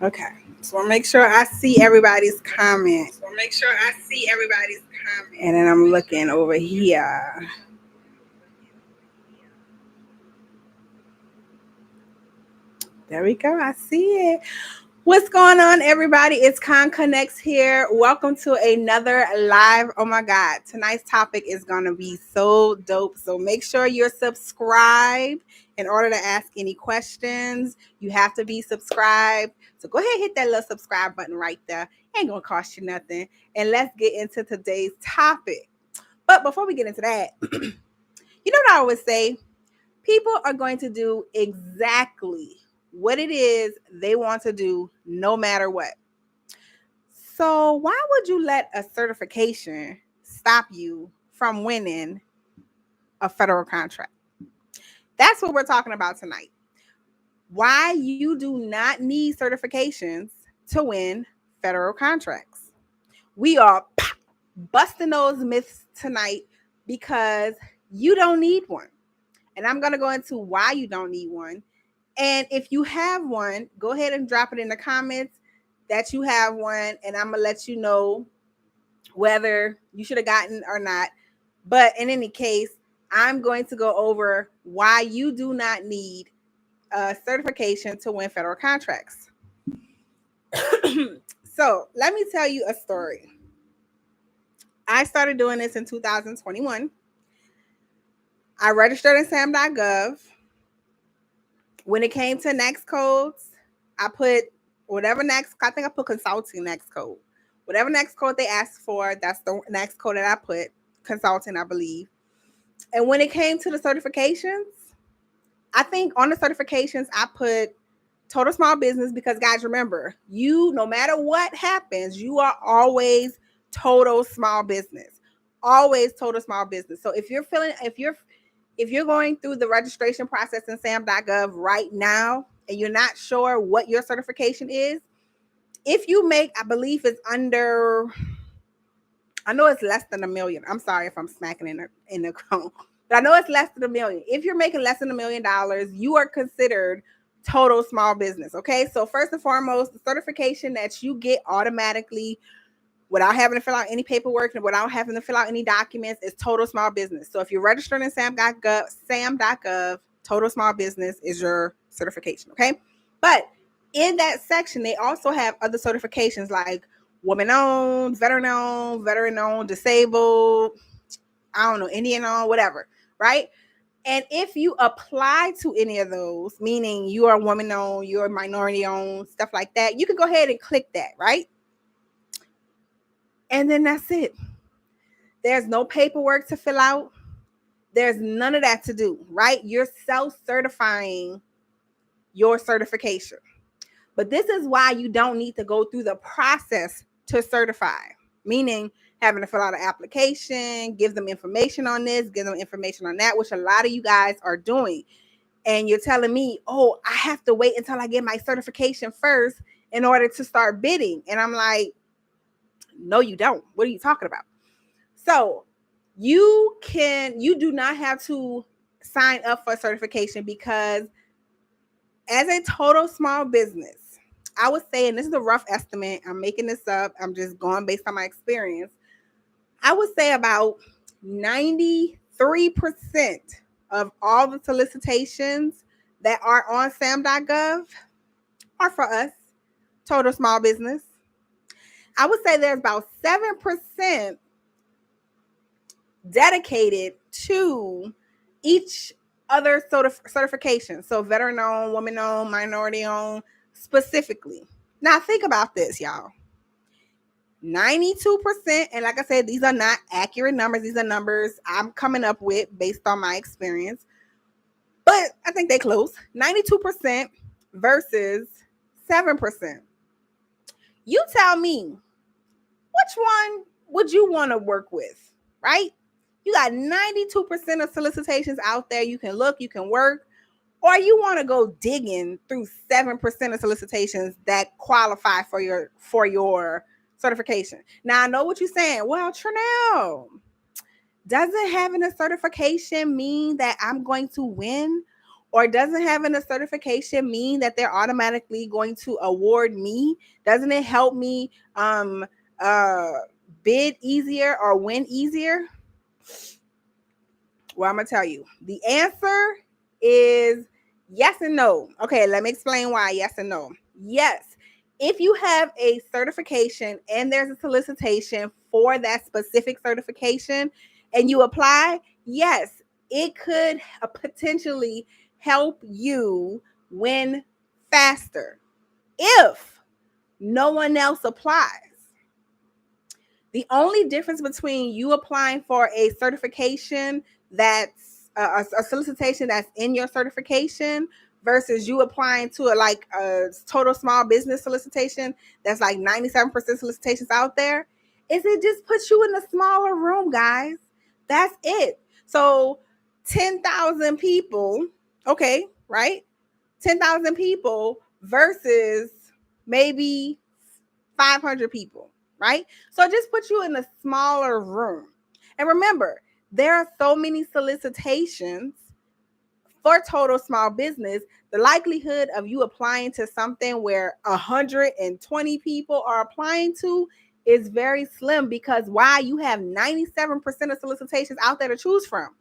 Okay. So I'll make sure I see everybody's comment. And then I'm looking over here. There we go. I see it. What's going on, everybody? It's Con Connects here. Welcome to another live. Oh my God. Tonight's topic is going to be so dope. So make sure you're subscribed in order to ask any questions. You have to be subscribed. So go ahead and hit that little subscribe button right there. Ain't going to cost you nothing. And let's get into today's topic. But before we get into that, you know what I always say? People are going to do exactly what it is they want to do no matter what. So why would you let a certification stop you from winning a federal contract? That's what we're talking about tonight. Why you do not need certifications to win federal contracts. We are busting those myths tonight because you don't need one. And I'm going to go into why you don't need one. And if you have one, go ahead and drop it in the comments that you have one. And I'm going to let you know whether you should have gotten or not. But in any case, I'm going to go over why you do not need a certification to win federal contracts. So let me tell you a story. I started doing this in 2021. I registered in SAM.gov. When it came to next codes, I put whatever next, I think I put consulting next code. Whatever next code they asked for, that's the next code that I put, consulting, I believe. And when it came to the certifications, I think on the certifications, I put total small business because, guys, remember, you, no matter what happens, you are always total small business. Always total small business. So if you're going through the registration process in SAM.gov right now and you're not sure what your certification is, if you make, I believe it's under, I know it's less than $1 million. I'm sorry if I'm smacking in the cone, but I know it's less than $1 million. If you're making less than $1 million, you are considered total small business. Okay. So first and foremost, the certification that you get automatically without having to fill out any paperwork and without having to fill out any documents is total small business. So if you're registered in SAM.gov, total small business is your certification, okay? But in that section, they also have other certifications like woman-owned, veteran-owned, disabled, I don't know, Indian-owned, whatever, right? And if you apply to any of those, meaning you are woman-owned, you're minority-owned, stuff like that, you can go ahead and click that, right? And then that's it. There's no paperwork to fill out. There's none of that to do, right? You're self-certifying your certification. But this is why you don't need to go through the process to certify, meaning having to fill out an application, give them information on this, give them information on that, which a lot of you guys are doing. And you're telling me, oh, I have to wait until I get my certification first in order to start bidding. And I'm like, no, you don't. What are you talking about? So you do not have to sign up for certification because as a total small business, I would say, and this is a rough estimate, I'm making this up, I'm just going based on my experience, I would say about 93% of all the solicitations that are on SAM.gov are for us, total small business. I would say there's about 7% dedicated to each other certification. So veteran-owned, woman-owned, minority-owned specifically. Now think about this, y'all. 92%, and like I said, these are not accurate numbers. These are numbers I'm coming up with based on my experience. But I think they close. 92% versus 7%. You tell me, which one would you want to work with, right? You got 92% of solicitations out there. You can look, you can work, or you want to go digging through 7% of solicitations that qualify for your certification. Now, I know what you're saying. Well, Trinell, doesn't having a certification mean that I'm going to win? Or doesn't having a certification mean that they're automatically going to award me? Doesn't it help me bid easier or win easier? Well, I'm going to tell you. The answer is yes and no. Okay, let me explain why yes and no. Yes, if you have a certification and there's a solicitation for that specific certification and you apply, yes, it could potentially help you win faster if no one else applies. The only difference between you applying for a certification that's a solicitation that's in your certification versus you applying to a total small business solicitation that's like 97% solicitations out there is it just puts you in a smaller room, guys. That's it. So 10,000 people, okay, right? 10,000 people versus maybe 500 people, right? So it just puts you in a smaller room. And remember, there are so many solicitations for total small business. The likelihood of you applying to something where 120 people are applying to is very slim, because why? You have 97% of solicitations out there to choose from.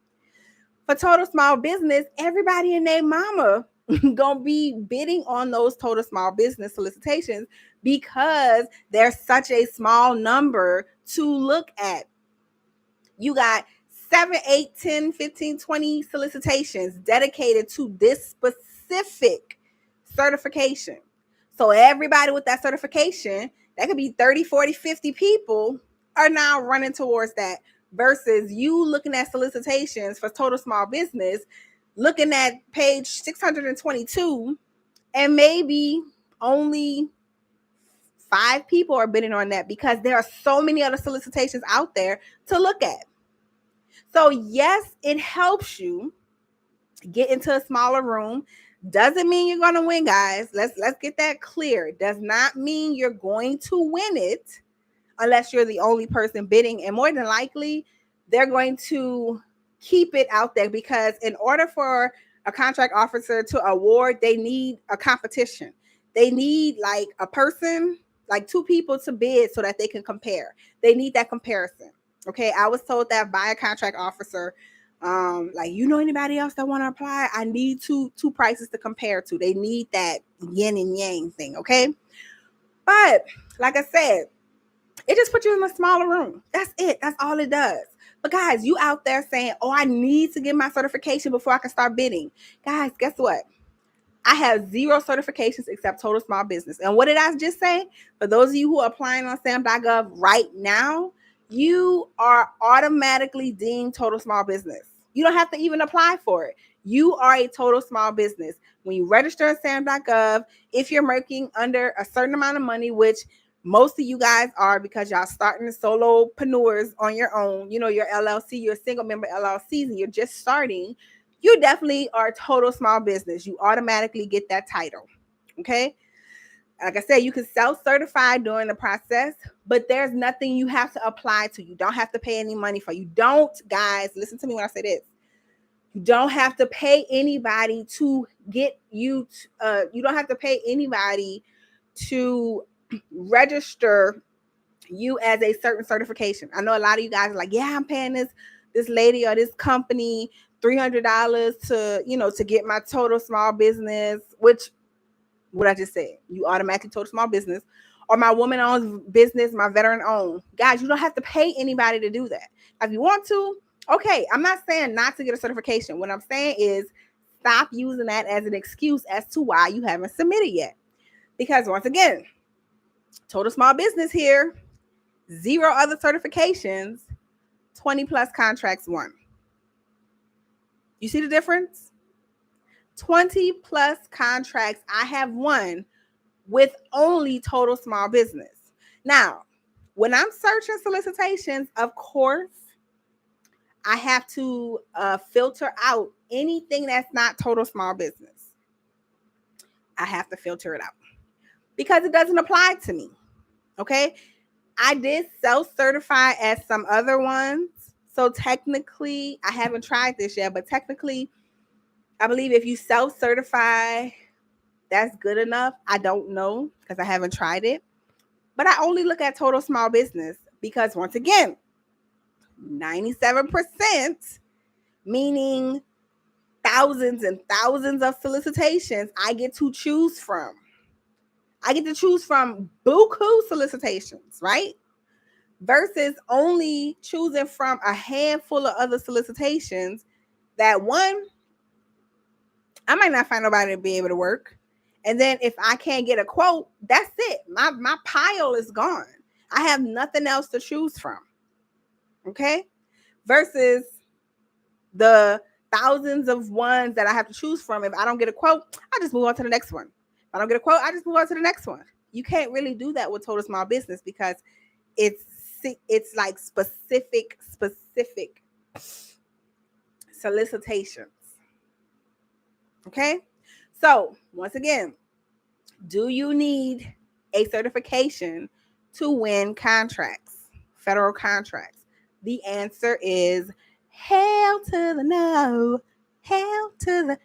For total small business, everybody and their mama gonna be bidding on those total small business solicitations because there's such a small number to look at. You got 7, 8, 10, 15, 20 solicitations dedicated to this specific certification. So everybody with that certification, that could be 30, 40, 50 people, are now running towards that, versus you looking at solicitations for total small business, looking at page 622, and maybe only 5 people are bidding on that because there are so many other solicitations out there to look at. So yes, it helps you get into a smaller room. Doesn't mean you're going to win, guys. Let's get that clear. It does not mean you're going to win it unless you're the only person bidding. And more than likely, they're going to keep it out there because in order for a contract officer to award, they need a competition. They need like a person, like 2 people to bid so that they can compare. They need that comparison. Okay, I was told that by a contract officer, like, you know anybody else that want to apply? I need two prices to compare to. They need that yin and yang thing. Okay, but like I said, it just puts you in a smaller room. That's it. That's all it does. But guys, you out there saying, oh, I need to get my certification before I can start bidding. Guys, guess what? I have 0 certifications except total small business. And what did I just say? For those of you who are applying on SAM.gov right now, you are automatically deemed total small business. You don't have to even apply for it. You are a total small business. When you register at SAM.gov, if you're making under a certain amount of money, which most of you guys are because y'all starting solopreneurs on your own, you know, your LLC, your single member LLCs, and you're just starting, you definitely are total small business. You automatically get that title. Okay. Like I said, you can self-certify during the process, but there's nothing you have to apply to. You don't have to pay any money for. You don't, guys, listen to me when I say this. You don't have to pay anybody to get you. You don't have to pay anybody to register you as a certain certification. I know a lot of you guys are like, yeah, I'm paying this lady or this company $300 to, you know, to get my total small business, which what I just said, you automatically total small business, or my woman-owned business, my veteran-owned. Guys, you don't have to pay anybody to do that. If you want to, okay, I'm not saying not to get a certification. What I'm saying is stop using that as an excuse as to why you haven't submitted yet. Because once again, total small business here, 0 other certifications, 20 plus contracts won. You see the difference? 20 plus contracts I have won with only total small business. Now, when I'm searching solicitations, of course, I have to filter out anything that's not total small business. I have to filter it out because it doesn't apply to me. Okay. I did self-certify as some other ones. So technically, I haven't tried this yet, but technically, I believe if you self-certify, that's good enough. I don't know because I haven't tried it. But I only look at total small business because, once again, 97%, meaning thousands and thousands of solicitations I get to choose from. I get to choose from buku solicitations, right? Versus only choosing from a handful of other solicitations that, one, I might not find nobody to be able to work. And then if I can't get a quote, that's it. My pile is gone. I have nothing else to choose from. Okay? Versus the thousands of ones that I have to choose from. If I don't get a quote, I just move on to the next one. If I don't get a quote, I just move on to the next one. You can't really do that with total small business because it's like specific solicitations. Okay? So, once again, do you need a certification to win contracts, federal contracts? The answer is hell to the no. Hell to the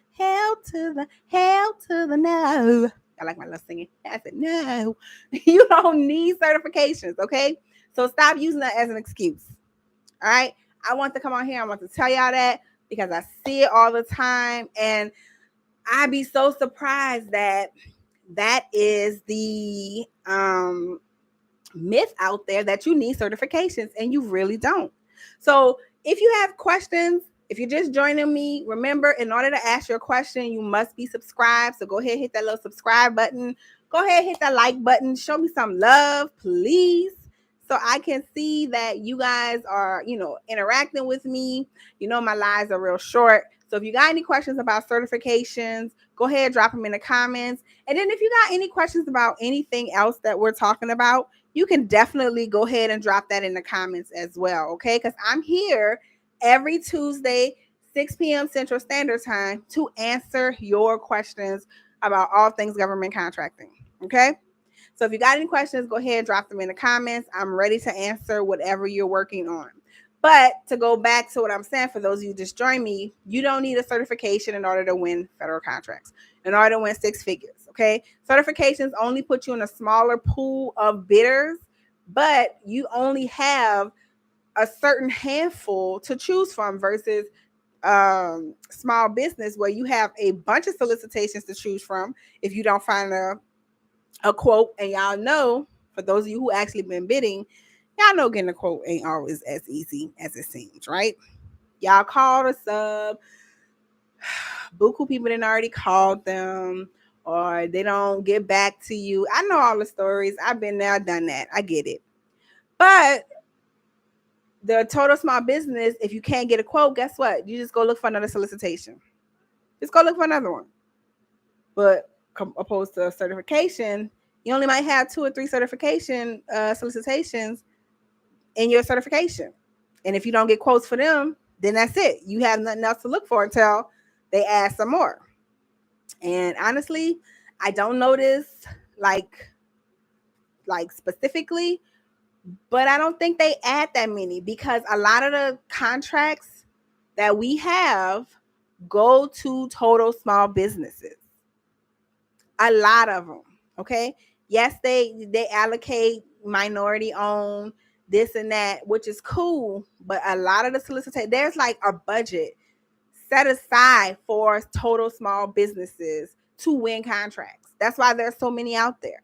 no. I like my little singing. I said, no, you don't need certifications, okay? So stop using that as an excuse. All right? I want to come on here. I want to tell y'all that because I see it all the time. And I'd be so surprised that is the myth out there that you need certifications, and you really don't. So if you have questions, if you're just joining me, remember, in order to ask your question, you must be subscribed. So go ahead and hit that little subscribe button. Go ahead and hit that like button. Show me some love, please, so I can see that you guys are, interacting with me. My lives are real short. So if you got any questions about certifications, go ahead, drop them in the comments. And then if you got any questions about anything else that we're talking about, you can definitely go ahead and drop that in the comments as well, okay? Because I'm here every Tuesday, 6 p.m. Central Standard Time to answer your questions about all things government contracting, okay? So if you got any questions, go ahead and drop them in the comments. I'm ready to answer whatever you're working on. But to go back to what I'm saying, for those of you who just joined me, you don't need a certification in order to win federal contracts, in order to win six figures, okay? Certifications only put you in a smaller pool of bidders, but you only have a certain handful to choose from versus small business where you have a bunch of solicitations to choose from if you don't find a quote. And y'all know, for those of you who actually been bidding, y'all know getting a quote ain't always as easy as it seems, right? Y'all called a sub. Buku people didn't already called them, or they don't get back to you. I know all the stories. I've been there, done that. I get it. But the total small business, if you can't get a quote, guess what? You just go look for another solicitation. Just go look for another one. But opposed to a certification, you only might have 2 or 3 certification solicitations in your certification. And if you don't get quotes for them, then that's it. You have nothing else to look for until they add some more. And honestly, I don't notice like specifically, but I don't think they add that many because a lot of the contracts that we have go to total small businesses. A lot of them, okay? Yes, they allocate minority owned, this and that, which is cool, but a lot of the solicitation, there's like a budget set aside for total small businesses to win contracts. That's why there's so many out there,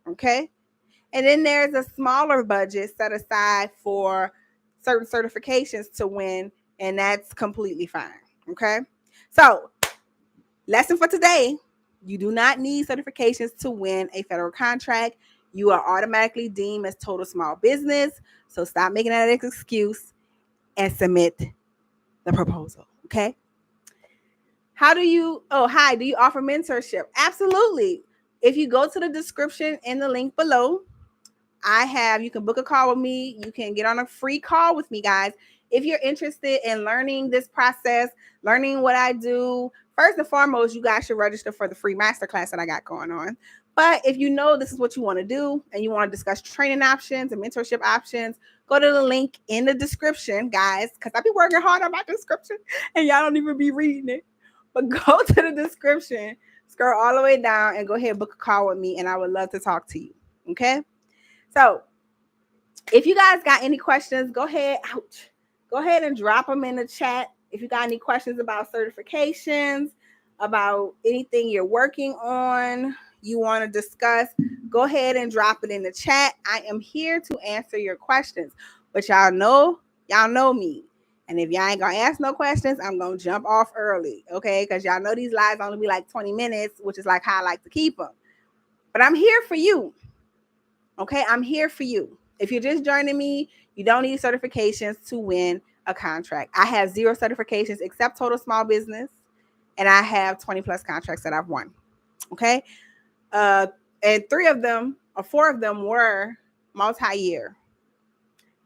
okay? And then there's a smaller budget set aside for certain certifications to win, and that's completely fine, okay? So, lesson for today, you do not need certifications to win a federal contract. You are automatically deemed as total small business. So stop making that an excuse and submit the proposal, okay? Do you offer mentorship? Absolutely. If you go to the description in the link below, you can book a call with me. You can get on a free call with me, guys. If you're interested in learning this process, learning what I do, first and foremost, you guys should register for the free masterclass that I got going on. But if you know this is what you want to do and you want to discuss training options and mentorship options, go to the link in the description, guys, because I be working hard on my description and y'all don't even be reading it. But go to the description, scroll all the way down, and go ahead and book a call with me, and I would love to talk to you. Okay? So if you guys got any questions, go ahead and drop them in the chat. If you got any questions about certifications, about anything you're working on, you want to discuss, go ahead and drop it in the chat. I am here to answer your questions. But y'all know me. And if y'all ain't gonna ask no questions, I'm gonna jump off early, okay? Because y'all know these lives only be like 20 minutes, which is like how I like to keep them. But I'm here for you, okay? I'm here for you. If you're just joining me, you don't need certifications to win a contract. I have 0 certifications except total small business, and I have 20 plus contracts that I've won, okay? And 3 of them or 4 of them were multi-year.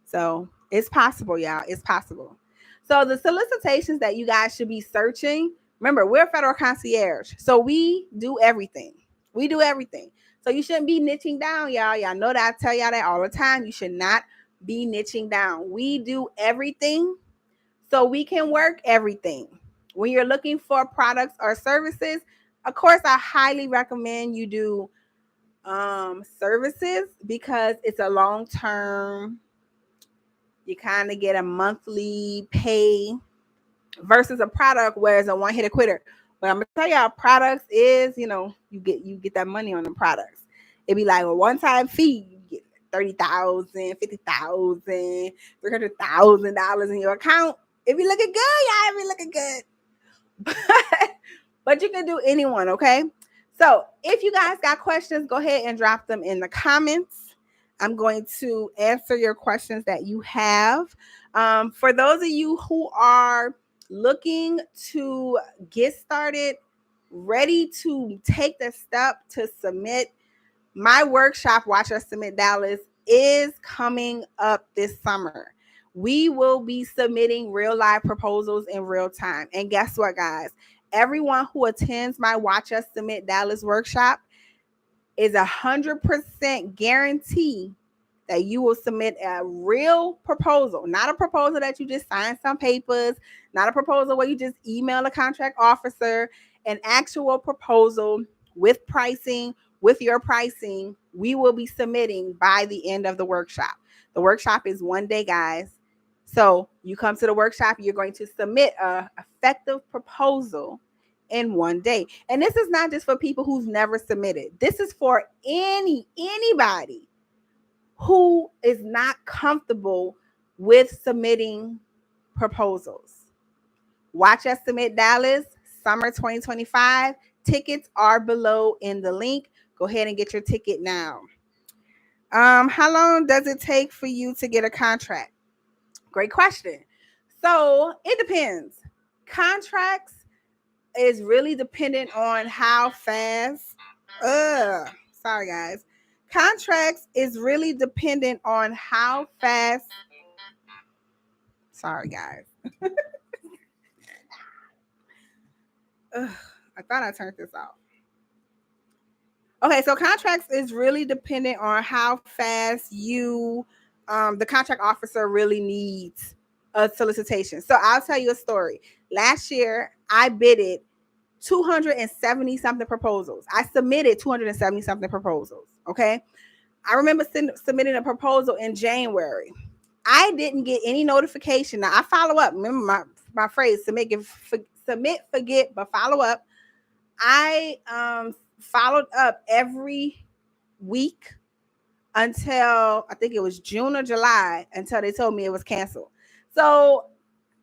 So it's possible, y'all. It's possible. So the solicitations that you guys should be searching, remember, we're a federal concierge. So we do everything. We do everything. So you shouldn't be niching down, y'all. Y'all know that I tell y'all that all the time. You should not be niching down. We do everything so we can work everything. When you're looking for products or services, of course, I highly recommend you do services because it's a long-term, you kind of get a monthly pay versus a product where it's a one-hit quitter. But I'm gonna tell y'all, products is, you get that money on the products. It'd be like a one-time fee, you get $30,000, $50,000, $300,000 in your account. It be looking good, y'all. It be looking good. But you can do anyone, okay? So if you guys got questions, go ahead and drop them in the comments. I'm going to answer your questions that you have. For those of you who are looking to get started, ready to take the step to submit, my workshop, Watch Us Submit Dallas, is coming up this summer. We will be submitting real live proposals in real time. And guess what, guys? Everyone who attends my Watch Us Submit Dallas workshop is 100% guarantee that you will submit a real proposal, not a proposal that you just sign some papers, not a proposal where you just email a contract officer, an actual proposal with pricing, with your pricing, we will be submitting by the end of the workshop. The workshop is 1 day, guys. So you come to the workshop, you're going to submit an effective proposal in 1 day. And this is not just for people who've never submitted. This is for anybody who is not comfortable with submitting proposals. Watch Us Submit Dallas, summer 2025. Tickets are below in the link. Go ahead and get your ticket now. How long does it take for you to get a contract? Great question. So it depends. Contracts is really dependent on how fast. Sorry, guys. Contracts is really dependent on how fast. Sorry, guys. I thought I turned this off. Okay, so contracts is really dependent on how fast you, the contract officer really needs a solicitation. So I'll tell you a story. Last year, I bidded 270 something proposals. I submitted 270 something proposals. Okay. I remember submitting a proposal in January. I didn't get any notification. Now I follow up. Remember my phrase, submit, forget, but follow up. I followed up every week until I think it was June or July until they told me it was canceled. So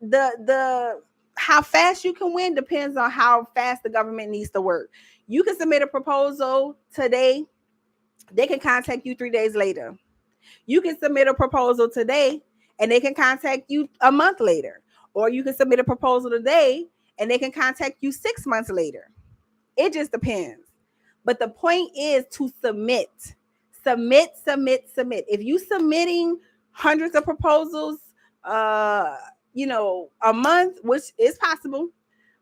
the how fast you can win depends on how fast the government needs to work. You can submit a proposal today. They can contact you 3 days later. You can submit a proposal today and they can contact you a month later. Or you can submit a proposal today and they can contact you 6 months later. It just depends. But the point is to submit. Submit. If you submitting hundreds of proposals, a month, which is possible,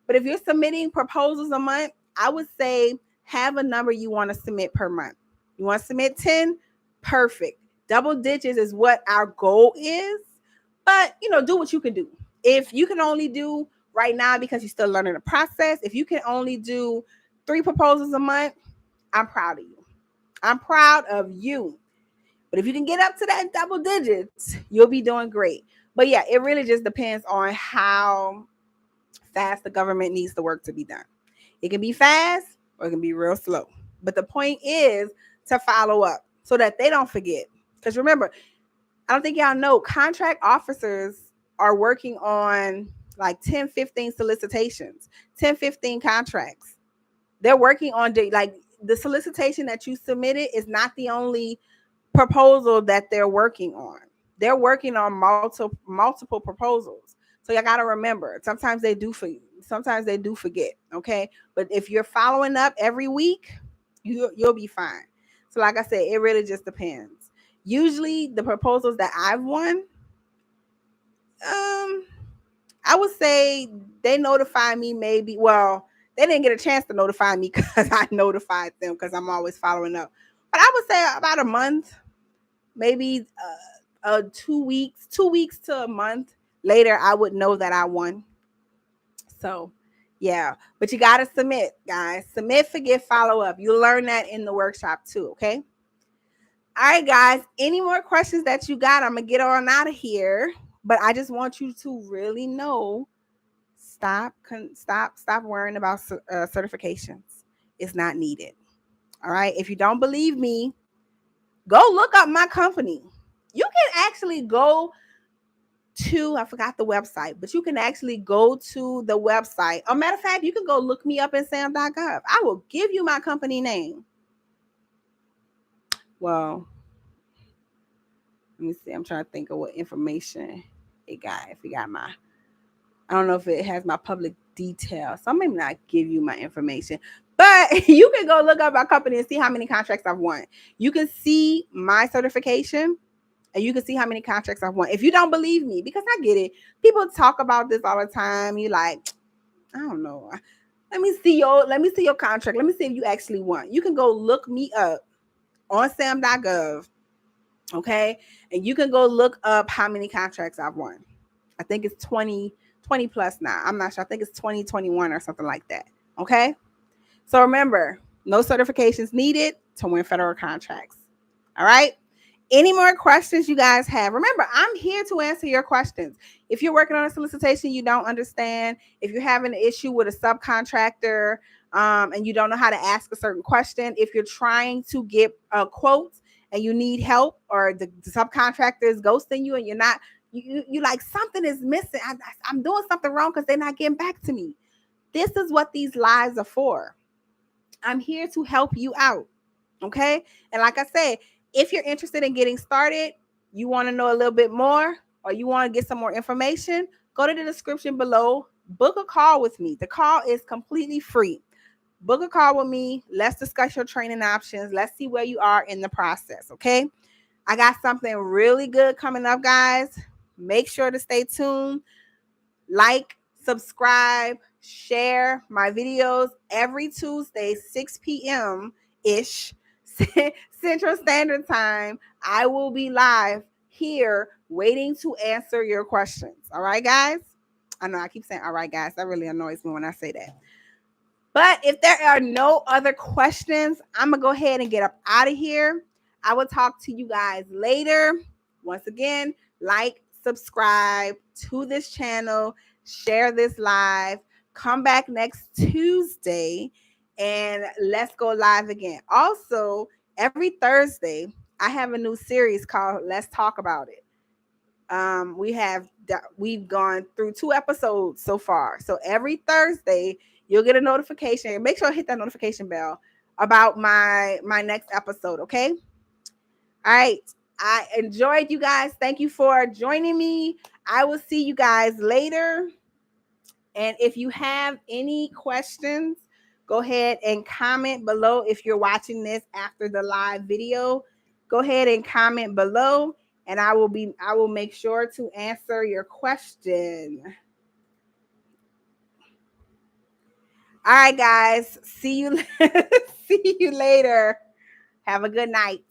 but if you're submitting proposals a month, I would say have a number you want to submit per month. You want to submit 10? Perfect. Double digits is what our goal is, but do what you can do. If you can only do right now because you're still learning the process. If you can only do 3 proposals a month, I'm proud of you. I'm proud of you. But if you can get up to that double digits, you'll be doing great. But yeah, it really just depends on how fast the government needs the work to be done. It can be fast or it can be real slow. But the point is to follow up so that they don't forget. Because remember, I don't think y'all know, contract officers are working on like 10, 15 solicitations, 10, 15 contracts. They're working on like the solicitation that you submitted is not the only proposal that they're working on. They're working on multiple proposals. So you got to remember, sometimes they do forget, okay? But if you're following up every week, you'll be fine. So like I said, it really just depends. Usually the proposals that I've won, I would say they notify me maybe, well, they didn't get a chance to notify me because I notified them because I'm always following up. But I would say about a month, maybe 2 weeks to a month later, I would know that I won. So yeah, but you got to submit, guys. Submit, forget, follow up. You'll learn that in the workshop too, okay? All right, guys, any more questions that you got? I'm going to get on out of here, but I just want you to really know, stop worrying about certifications. It's not needed. All right. If you don't believe me, go look up my company. You can actually go to, I forgot the website, but you can actually go to the website. As a matter of fact, you can go look me up in sam.gov. I will give you my company name. Well, let me see. I'm trying to think of what information it got. If it got my, I don't know if it has my public details. So I may not give you my information, but you can go look up our company and see how many contracts I've won. You can see my certification and you can see how many contracts I've won. If you don't believe me, because I get it. People talk about this all the time. You like, I don't know. Let me see your contract. Let me see if you actually won. You can go look me up on sam.gov. Okay. And you can go look up how many contracts I've won. I think it's 20 plus now. I'm not sure. I think it's 2021 or something like that. Okay. So remember, no certifications needed to win federal contracts. All right. Any more questions you guys have? Remember, I'm here to answer your questions. If you're working on a solicitation you don't understand, if you're having an issue with a subcontractor and you don't know how to ask a certain question, if you're trying to get a quote and you need help, or the subcontractor is ghosting you and you're not, you like something is missing. I'm doing something wrong because they're not getting back to me. This is what these lives are for. I'm here to help you out. Okay. And like I said, if you're interested in getting started, you want to know a little bit more, or you want to get some more information, go to the description below, book a call with me. The call is completely free. Book a call with me. Let's discuss your training options. Let's see where you are in the process. Okay. I got something really good coming up, guys. Make sure to stay tuned. Like, subscribe, share my videos every Tuesday, 6 p.m. ish Central Standard Time. I will be live here waiting to answer your questions. All right, guys? I know I keep saying, all right, guys. That really annoys me when I say that. But if there are no other questions, I'm going to go ahead and get up out of here. I will talk to you guys later. Once again, like, subscribe to this channel, share this live, come back next Tuesday, and let's go live again. Also, every Thursday, I have a new series called Let's Talk About It. We've gone through 2 episodes so far. So every Thursday, you'll get a notification. Make sure to hit that notification bell about my next episode, okay? All right. I enjoyed you guys. Thank you for joining me. I will see you guys later. And if you have any questions, go ahead and comment below. If you're watching this after the live video, go ahead and comment below, and I will make sure to answer your question. All right, guys. See you later. Have a good night.